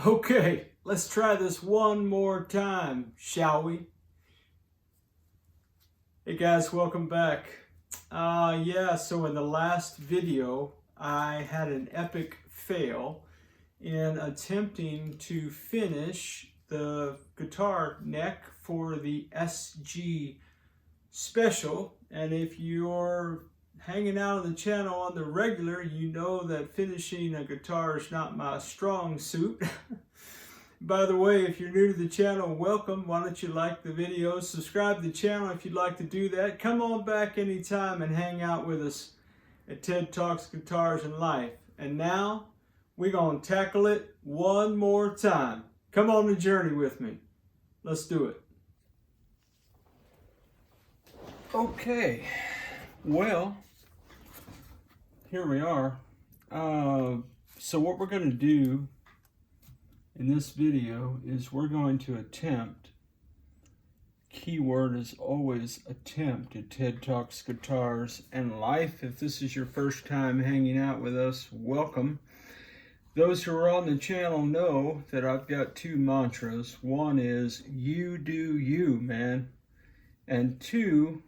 Okay, let's try this one more time, shall we? Hey guys, welcome back. So in the last video, I had an epic fail in attempting to finish the guitar neck for the SG Special. And if you're hanging out on the channel on the regular, you know that finishing a guitar is not my strong suit. By the way, if you're new to the channel, welcome. Why don't you like the video, subscribe to the channel if you'd like to do that. Come on back anytime and hang out with us at TED Talks Guitars and Life. And now, we're going to tackle it one more time. Come on the journey with me. Let's do it. Okay, well, here we are. So what we're going to do in this video is we're going to attempt, keyword is always attempt, at TED Talks Guitars and Life. If this is your first time hanging out with us, welcome. Those who are on the channel know that I've got two mantras. One is, you do you, man. And two,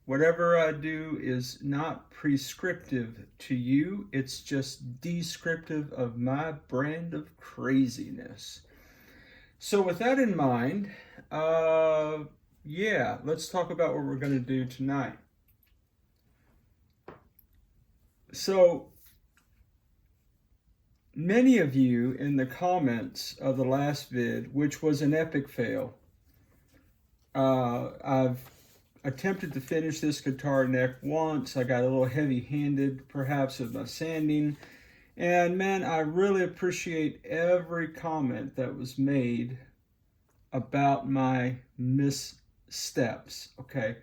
whatever I do is not prescriptive to you, it's just descriptive of my brand of craziness. So with that in mind, let's talk about what we're going to do tonight. So many of you in the comments of the last vid, which was an epic fail, I've attempted to finish this guitar neck once. I got a little heavy-handed, perhaps, with my sanding. And man, I really appreciate every comment that was made about my missteps, okay?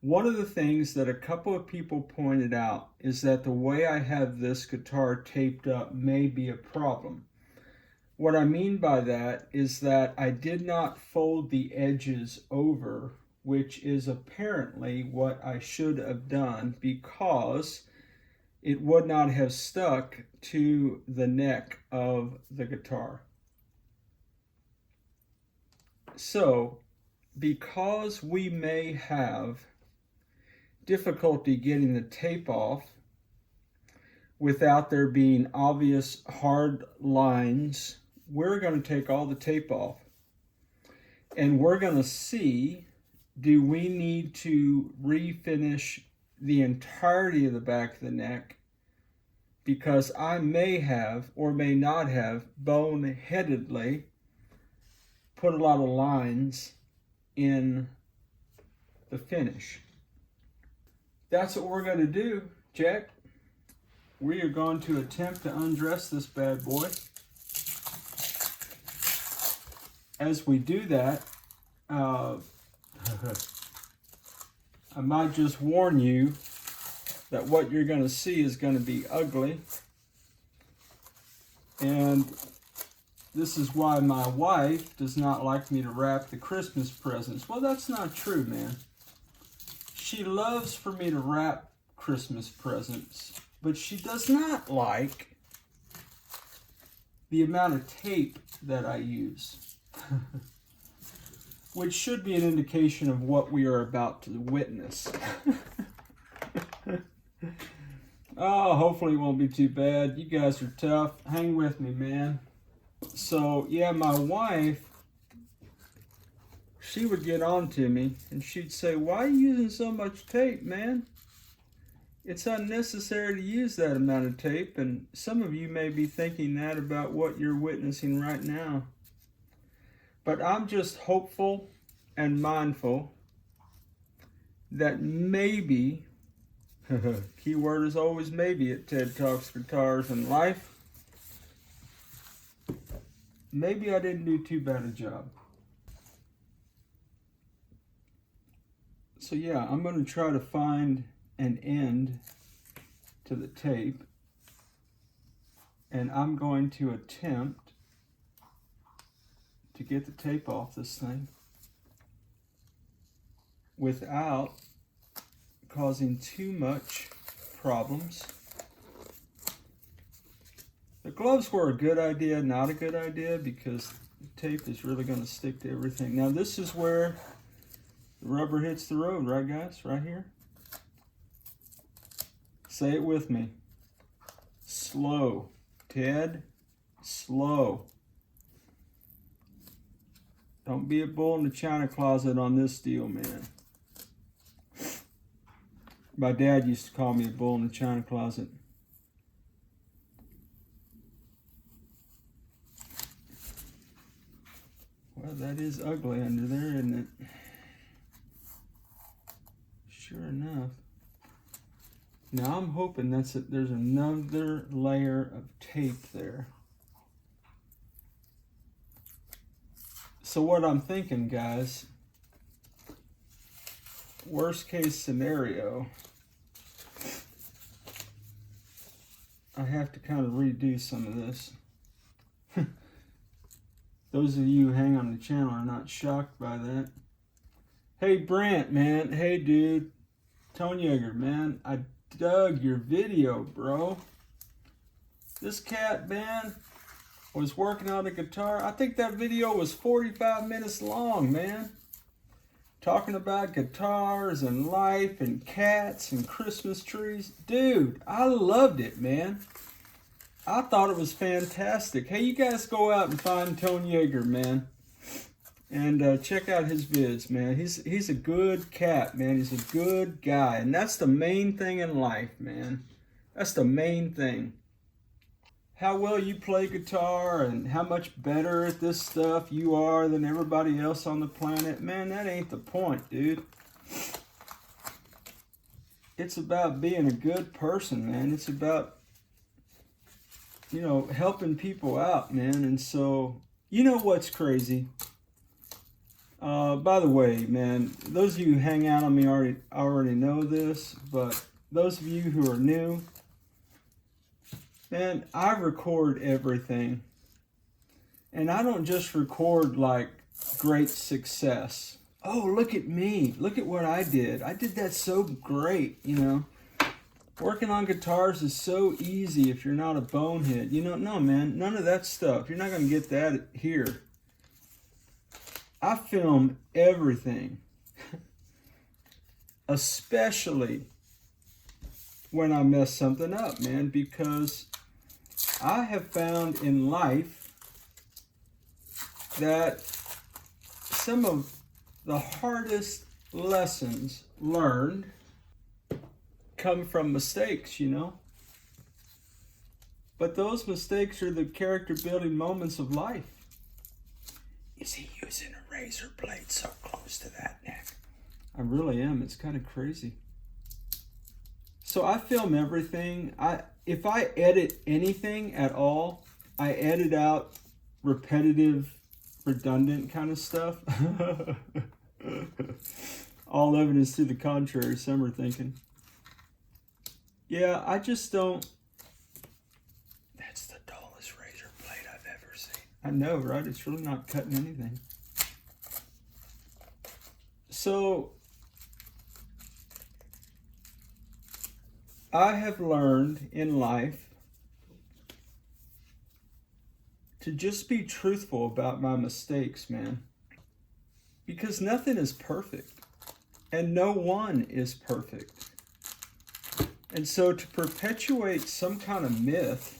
One of the things that a couple of people pointed out is that the way I have this guitar taped up may be a problem. What I mean by that is that I did not fold the edges over, which is apparently what I should have done, because it would not have stuck to the neck of the guitar. So, because we may have difficulty getting the tape off without there being obvious hard lines, we're going to take all the tape off. And we're going to see, do we need to refinish the entirety of the back of the neck? Because I may have or may not have boneheadedly put a lot of lines in the finish. That's what we're going to do, Jack. We are going to attempt to undress this bad boy. As we do that, I might just warn you that what you're going to see is going to be ugly. And this is why my wife does not like me to wrap the Christmas presents. Well, that's not true, man. She loves for me to wrap Christmas presents, but she does not like the amount of tape that I use. Which should be an indication of what we are about to witness. Oh, hopefully it won't be too bad. You guys are tough. Hang with me, man. So, yeah, my wife, she would get on to me and she'd say, why are you using so much tape, man? It's unnecessary to use that amount of tape. And some of you may be thinking that about what you're witnessing right now. But I'm just hopeful and mindful that maybe, keyword is always maybe at TED Talks Guitars and Life, maybe I didn't do too bad a job. So yeah, I'm going to try to find an end to the tape, and I'm going to attempt to get the tape off this thing without causing too much problems. The gloves were a good idea, not a good idea, because tape is really going to stick to everything. Now this is where the rubber hits the road, right guys? Right here. Say it with me. Slow. Ted, slow. Don't be a bull in the china closet on this deal, man. My dad used to call me a bull in the china closet. Well, that is ugly under there, isn't it? Sure enough. Now I'm hoping there's another layer of tape there. So what I'm thinking, guys, worst case scenario, I have to kind of redo some of this. Those of you who hang on the channel are not shocked by that. Hey Brant, man. Hey dude. Tone Yeager, man. I dug your video, bro. This cat, man, was working on a guitar. I think that video was 45 minutes long, man. Talking about guitars and life and cats and Christmas trees. Dude, I loved it, man. I thought it was fantastic. Hey, you guys go out and find Tone Yeager, man. And check out his vids, man. He's a good cat, man. He's a good guy. And that's the main thing in life, man. That's the main thing. How well you play guitar and how much better at this stuff you are than everybody else on the planet, man, that ain't the point, dude. It's about being a good person, man. It's about, you know, helping people out, man. And so, you know what's crazy? By the way, man, those of you who hang out on me already know this, but those of you who are new, man, I record everything. And I don't just record like great success. Oh, look at me. Look at what I did. I did that so great, you know. Working on guitars is so easy if you're not a bonehead. You know, no, man, none of that stuff. You're not going to get that here. I film everything. Especially when I mess something up, man, because I have found in life that some of the hardest lessons learned come from mistakes, you know. But those mistakes are the character building moments of life. Is he using a razor blade so close to that neck? I really am. It's kind of crazy. So I film everything. If I edit anything at all, I edit out repetitive, redundant kind of stuff. All evidence to the contrary, some are thinking. Yeah, I just don't. That's the dullest razor blade I've ever seen. I know, right? It's really not cutting anything. So, I have learned in life to just be truthful about my mistakes, man. Because nothing is perfect. And no one is perfect. And so to perpetuate some kind of myth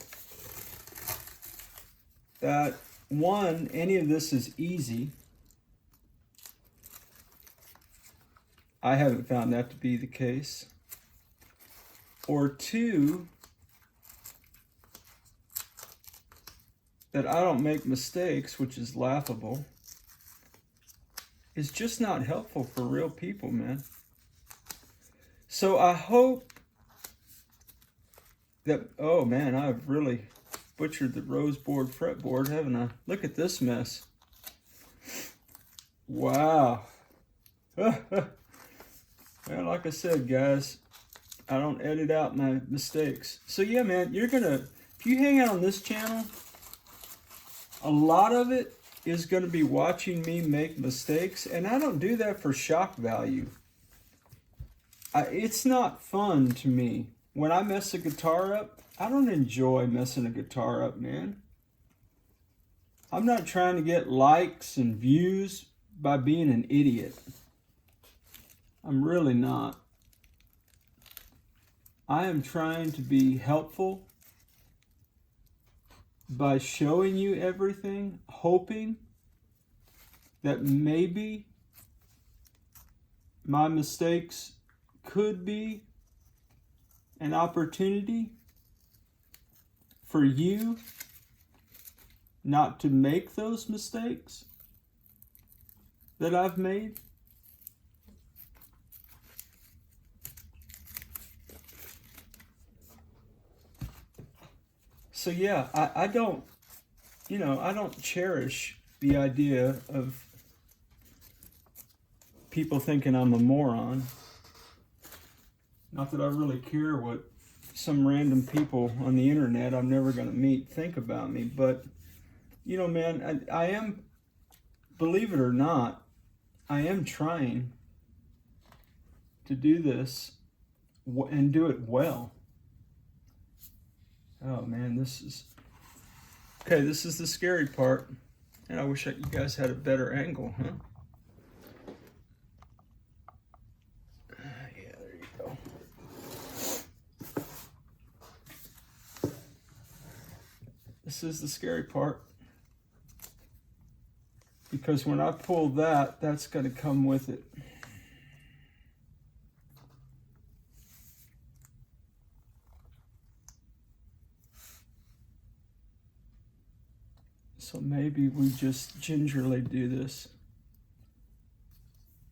that, one, any of this is easy, I haven't found that to be the case. Or two, that I don't make mistakes, which is laughable, is just not helpful for real people, man. So I hope that, oh man, I've really butchered the rose board fretboard, haven't I? Look at this mess. Wow. Well, like I said, guys, I don't edit out my mistakes. So yeah, man, if you hang out on this channel, a lot of it is going to be watching me make mistakes, and I don't do that for shock value. It's not fun to me. When I mess a guitar up, I don't enjoy messing a guitar up, man. I'm not trying to get likes and views by being an idiot. I'm really not. I am trying to be helpful by showing you everything, hoping that maybe my mistakes could be an opportunity for you not to make those mistakes that I've made. So yeah, I don't, I don't cherish the idea of people thinking I'm a moron. Not that I really care what some random people on the internet I'm never going to meet think about me, but man, I am, believe it or not, I am trying to do this and do it well. Oh man, this is the scary part, and I wish you guys had a better angle, huh? Yeah, there you go. This is the scary part, because when I pull that, that's going to come with it. So maybe we just gingerly do this.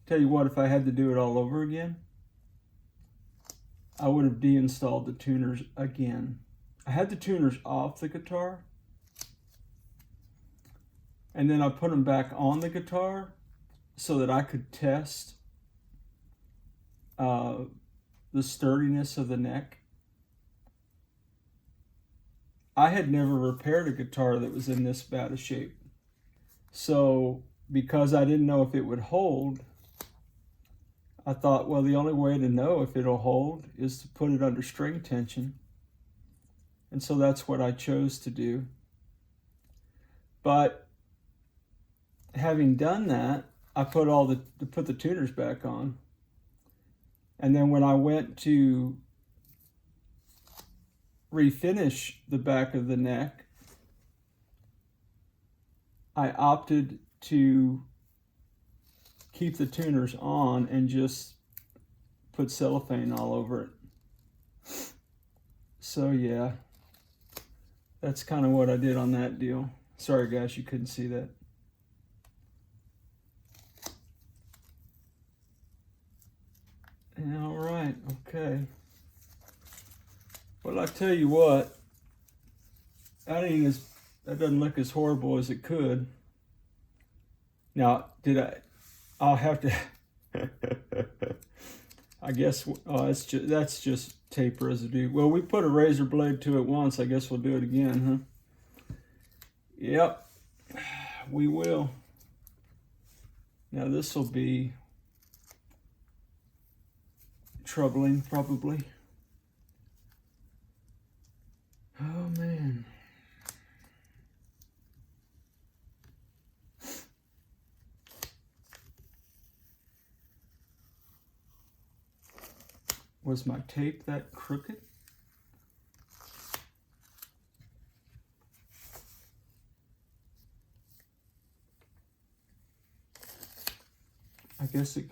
Tell you what, if I had to do it all over again, I would have deinstalled the tuners again. I had the tuners off the guitar, and then I put them back on the guitar so that I could test the sturdiness of the neck. I had never repaired a guitar that was in this bad a shape. So because I didn't know if it would hold, I thought, well, the only way to know if it'll hold is to put it under string tension. And so that's what I chose to do. But having done that, I put the tuners back on. And then when I went to refinish the back of the neck, I opted to keep the tuners on and just put cellophane all over it. So yeah, that's kind of what I did on that deal. Sorry guys, you couldn't see that. All right, okay. Well, I tell you what, that doesn't look as horrible as it could. Now, I'll have to, I guess, that's just tape residue. Well, we put a razor blade to it once, I guess we'll do it again, huh? Yep, we will. Now this will be troubling, probably. Oh man. Was my tape that crooked? I guess it.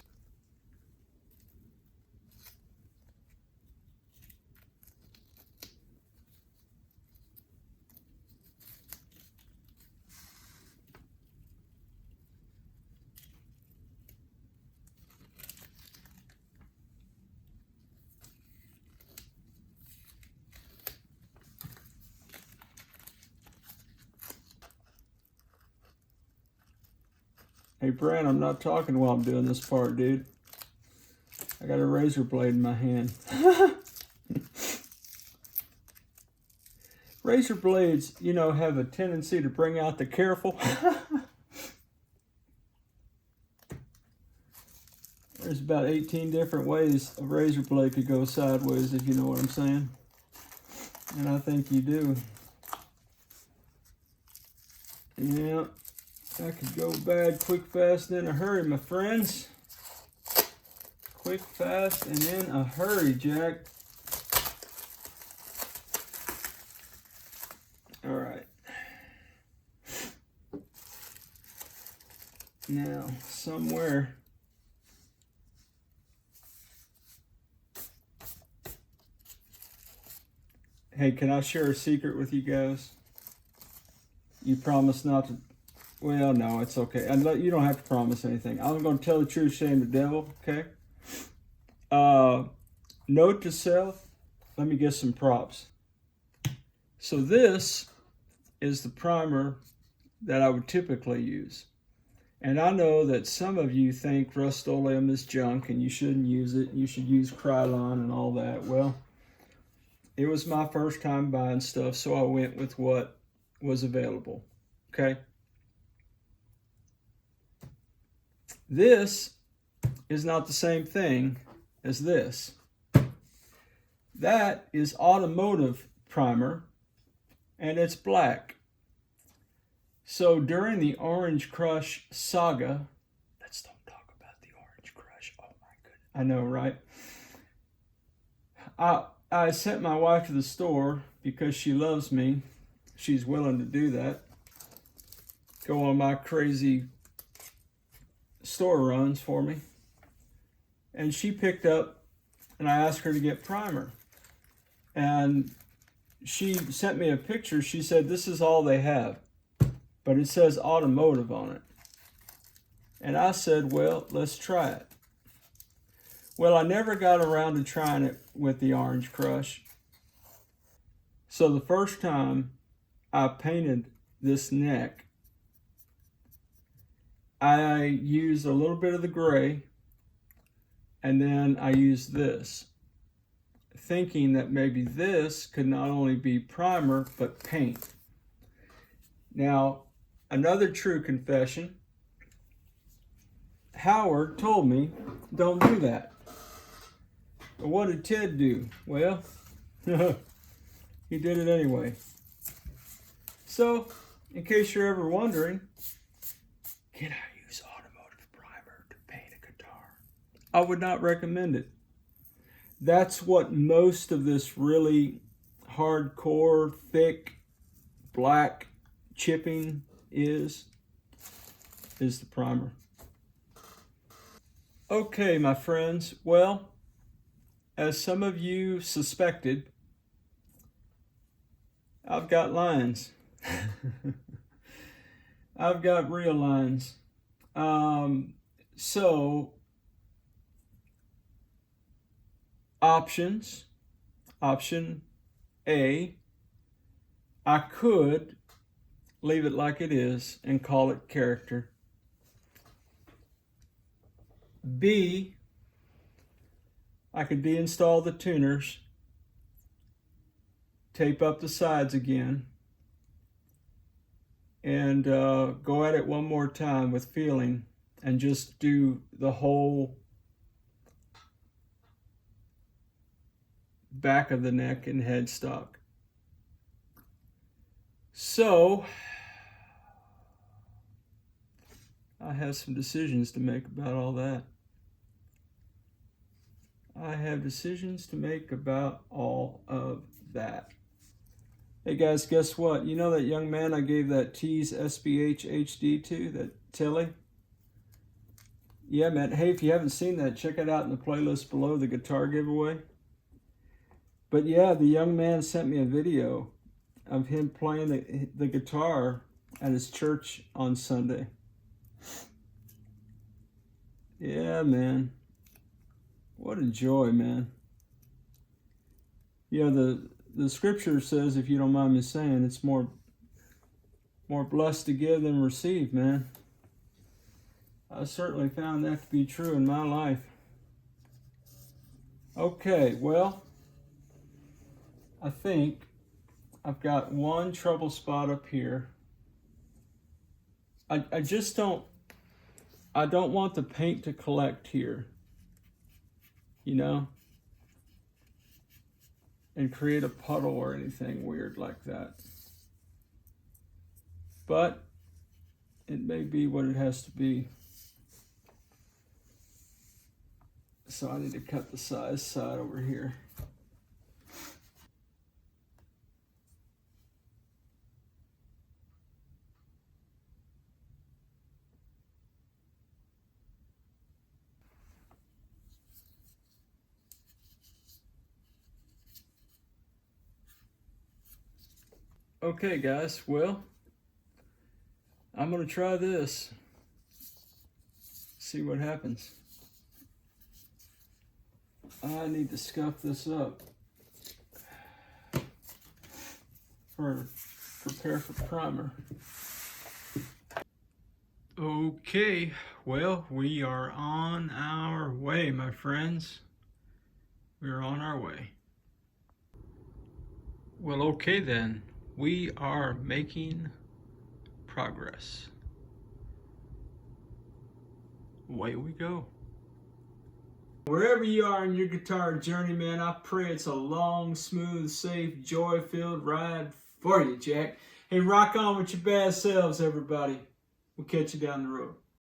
Hey, Brent, I'm not talking while I'm doing this part, dude. I got a razor blade in my hand. Razor blades, you know, have a tendency to bring out the careful. There's about 18 different ways a razor blade could go sideways, if you know what I'm saying. And I think you do. Yeah, that could go bad quick, fast, and in a hurry, my friends. Quick, fast, and in a hurry, Jack. All right. Now, somewhere. Hey, can I share a secret with you guys? You promise not to. Well, no, it's okay. You don't have to promise anything. I'm going to tell the truth, shame the devil, okay? Note to self, let me get some props. So this is the primer that I would typically use. And I know that some of you think Rust-Oleum is junk and you shouldn't use it. You should use Krylon and all that. Well, it was my first time buying stuff, so I went with what was available, okay? This is not the same thing as this. That is automotive primer, and it's black. So during the Orange Crush saga, let's don't talk about the Orange Crush. Oh my goodness. I know, right? I sent my wife to the store because she loves me. She's willing to do that. Go on my crazy store runs for me. And she picked up, and I asked her to get primer. And she sent me a picture. She said, this is all they have. But it says automotive on it. And I said, well, let's try it. Well, I never got around to trying it with the Orange Crush. So the first time I painted this neck, I used a little bit of the gray, and then I used this, thinking that maybe this could not only be primer, but paint. Now, another true confession, Howard told me, don't do that. But what did Ted do? Well, he did it anyway. So, in case you're ever wondering, can I use automotive primer to paint a guitar? I would not recommend it. That's what most of this really hardcore, thick, black chipping is the primer. Okay, my friends, well, as some of you suspected, I've got lines. I've got real lines. So, options. Option A, I could leave it like it is and call it character. B, I could deinstall the tuners, tape up the sides again, and go at it one more time with feeling and just do the whole back of the neck and headstock. So, I have some decisions to make about all that. I have decisions to make about all of that. Hey guys, guess what? You know that young man I gave that Tease SBH HD to, that Tilly? Yeah, man. Hey, if you haven't seen that, check it out in the playlist below, the guitar giveaway. But yeah, the young man sent me a video of him playing the guitar at his church on Sunday. Yeah, man. What a joy, man. You know, the scripture says, if you don't mind me saying, it's more blessed to give than receive, man. I certainly found that to be true in my life. Okay, well, I think I've got one trouble spot up here. I don't want the paint to collect here. You know? and create a puddle or anything weird like that. But it may be what it has to be. So I need to cut the side over here. Okay guys, well, I'm gonna try this, see what happens. I need to scuff this up for prepare for primer. Okay, well, we are on our way, my friends. We are on our way. Well, okay then. We are making progress. Away we go. Wherever you are in your guitar journey, man, I pray it's a long, smooth, safe, joy-filled ride for you, Jack. Hey, rock on with your bad selves, everybody. We'll catch you down the road.